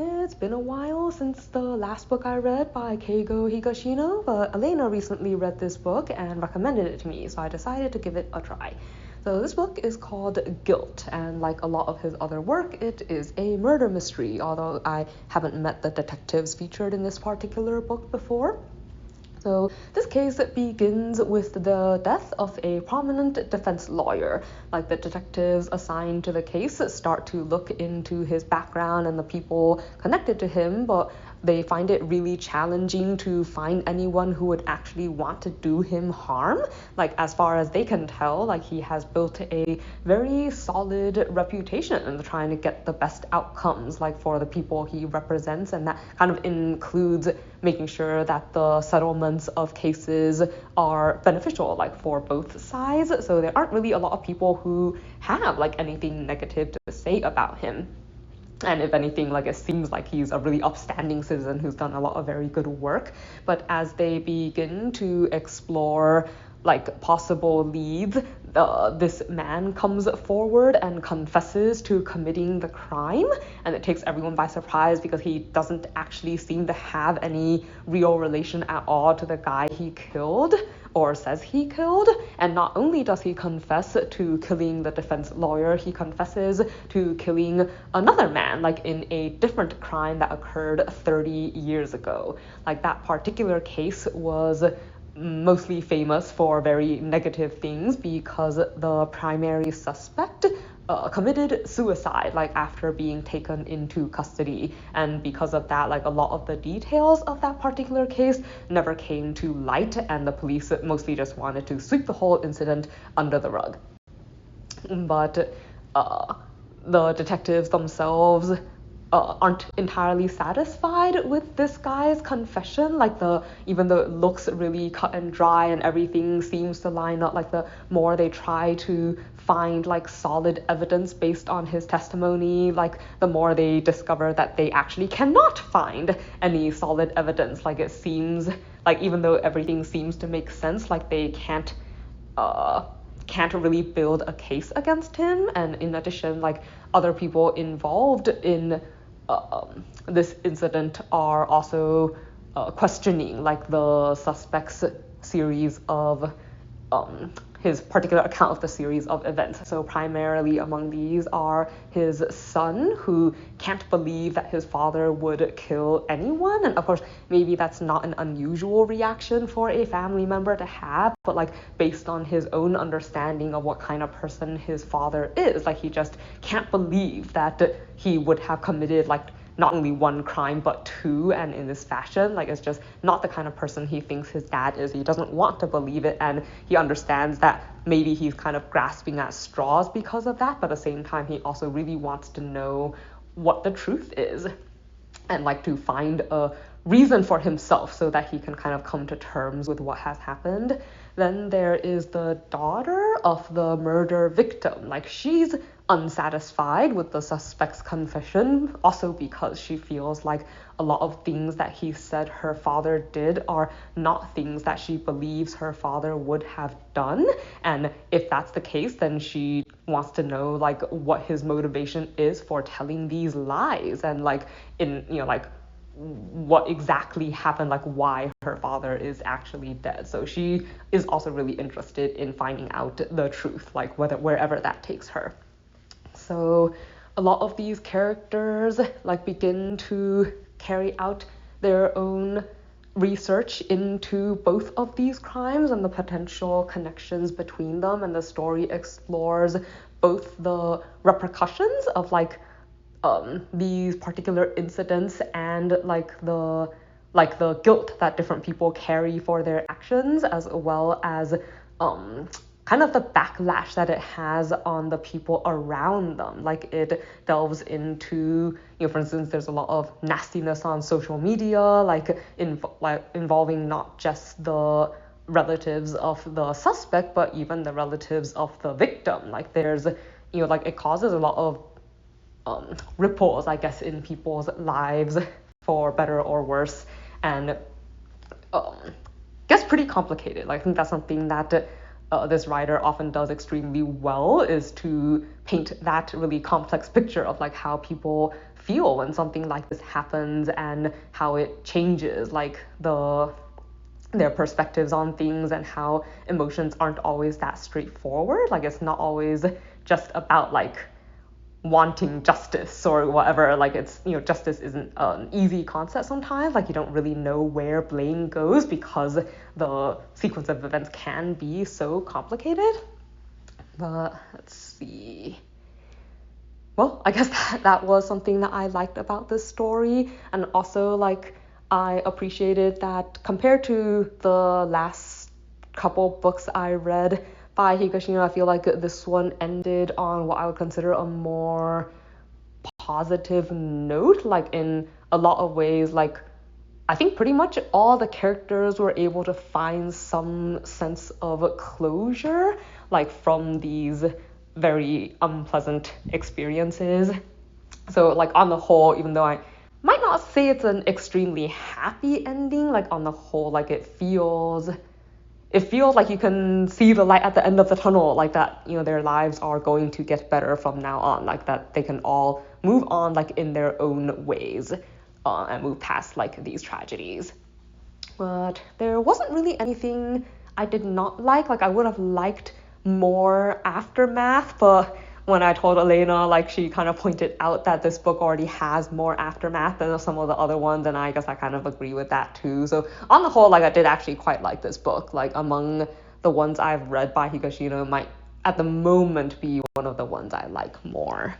It's been a while since the last book I read by Keigo Higashino, but Elena recently read this book and recommended it to me, so I decided to give it a try. So this book is called Guilt, and like a lot of his other work, it is a murder mystery, although I haven't met the detectives featured in this particular book before. So this case begins with the death of a prominent defense lawyer. Like the detectives assigned to the case start to look into his background and the people connected to him, but they find it really challenging to find anyone who would actually want to do him harm. Like as far as they can tell, like he has built a very solid reputation in trying to get the best outcomes like for the people he represents, and that kind of includes making sure that the settlements of cases are beneficial like for both sides. So there aren't really a lot of people who have like anything negative to say about him. And if anything, like it seems like he's a really upstanding citizen who's done a lot of very good work. But as they begin to explore like possible leads, this man comes forward and confesses to committing the crime, and it takes everyone by surprise because he doesn't actually seem to have any real relation at all to the guy he killed or says he killed. And not only does he confess to killing the defense lawyer, he confesses to killing another man, like in a different crime that occurred 30 years ago. Like that particular case was mostly famous for very negative things because the primary suspect committed suicide like after being taken into custody, and because of that, like a lot of the details of that particular case never came to light, and the police mostly just wanted to sweep the whole incident under the rug. But the detectives themselves aren't entirely satisfied with this guy's confession. Like even though it looks really cut and dry and everything seems to line up, like the more they try to find like solid evidence based on his testimony, like the more they discover that they actually cannot find any solid evidence. Like it seems like even though everything seems to make sense, like they can't really build a case against him. And in addition, like other people involved in this incident are also questioning like the suspect's series of his particular account of the series of events. So primarily among these are his son, who can't believe that his father would kill anyone. And of course, maybe that's not an unusual reaction for a family member to have, but like based on his own understanding of what kind of person his father is, like he just can't believe that he would have committed like not only one crime but two, and in this fashion. Like it's just not the kind of person he thinks his dad is. He doesn't want to believe it, and he understands that maybe he's kind of grasping at straws because of that, but at the same time he also really wants to know what the truth is and like to find a reason for himself so that he can kind of come to terms with what has happened. Then there is the daughter of the murder victim. Like she's unsatisfied with the suspect's confession, also because she feels like a lot of things that he said her father did are not things that she believes her father would have done. And if that's the case, then she wants to know like what his motivation is for telling these lies, and like like what exactly happened, like why her father is actually dead. So she is also really interested in finding out the truth, like wherever that takes her. So a lot of these characters like begin to carry out their own research into both of these crimes and the potential connections between them, and the story explores both the repercussions of like these particular incidents and like the guilt that different people carry for their actions, as well as kind of the backlash that it has on the people around them. Like it delves into, for instance, there's a lot of nastiness on social media, like involving not just the relatives of the suspect, but even the relatives of the victim. Like there's, like it causes a lot of ripples, I guess, in people's lives, for better or worse, and gets pretty complicated. Like I think that's something that this writer often does extremely well is to paint that really complex picture of like how people feel when something like this happens and how it changes like their perspectives on things and how emotions aren't always that straightforward. Like it's not always just about like wanting justice or whatever. Like it's, justice isn't an easy concept sometimes. Like you don't really know where blame goes because the sequence of events can be so complicated. But let's see. Well, I guess that was something that I liked about this story. And also like I appreciated that compared to the last couple books I read by Higashino, I feel like this one ended on what I would consider a more positive note, like in a lot of ways. Like I think pretty much all the characters were able to find some sense of closure, like from these very unpleasant experiences. So like on the whole, even though I might not say it's an extremely happy ending, like on the whole, like it feels like you can see the light at the end of the tunnel, like that, their lives are going to get better from now on, like that they can all move on like in their own ways and move past like these tragedies. But there wasn't really anything I did not like I would have liked more aftermath, but when I told Elena, like she kind of pointed out that this book already has more aftermath than some of the other ones, and I guess I kind of agree with that too. So on the whole, like I did actually quite like this book. Like among the ones I've read by Higashino, might at the moment be one of the ones I like more.